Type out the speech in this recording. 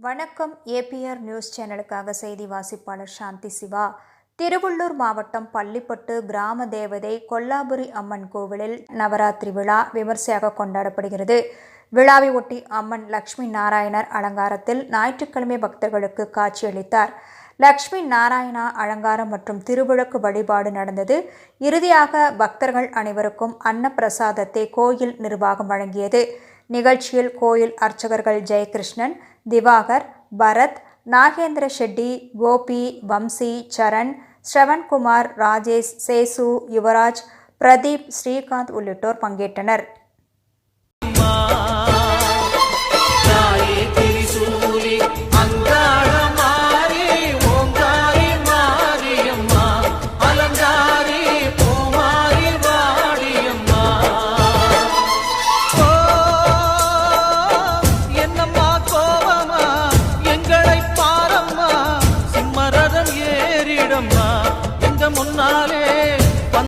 வணக்கம். APR news சேனலுக்காக செய்தி வாசிப்பாளர் சாந்தி சிவா. திருவள்ளூர் மாவட்டம் பள்ளிப்பட்டு கிராம தேவதை கொல்லாபுரி அம்மன் கோவிலில் நவராத்திரி விழா விமர்சையாக கொண்டாடப்படுகிறது. விழாவை ஒட்டி அம்மன் லட்சுமி நாராயணர் அலங்காரத்தில் ஞாயிற்றுக்கிழமை பக்தர்களுக்கு காட்சியளித்தார். லட்சுமி நாராயணா அலங்காரம் மற்றும் திருவிளக்கு வழிபாடு நடந்தது. இறுதியாக பக்தர்கள் அனைவருக்கும் அன்னப்பிரசாதத்தை கோயில் நிர்வாகம் வழங்கியது. நிகழ்ச்சியில் கோயில் அர்ச்சகர்கள் ஜெயகிருஷ்ணன், திவாகர், பரத், நாகேந்திர ஷெட்டி, கோபி, வம்சி, சரண், ஸ்ரவன்குமார், ராஜேஷ், சேசு, யுவராஜ், பிரதீப், ஸ்ரீகாந்த் உள்ளிட்டோர் பங்கேற்றனர். முன்னாலே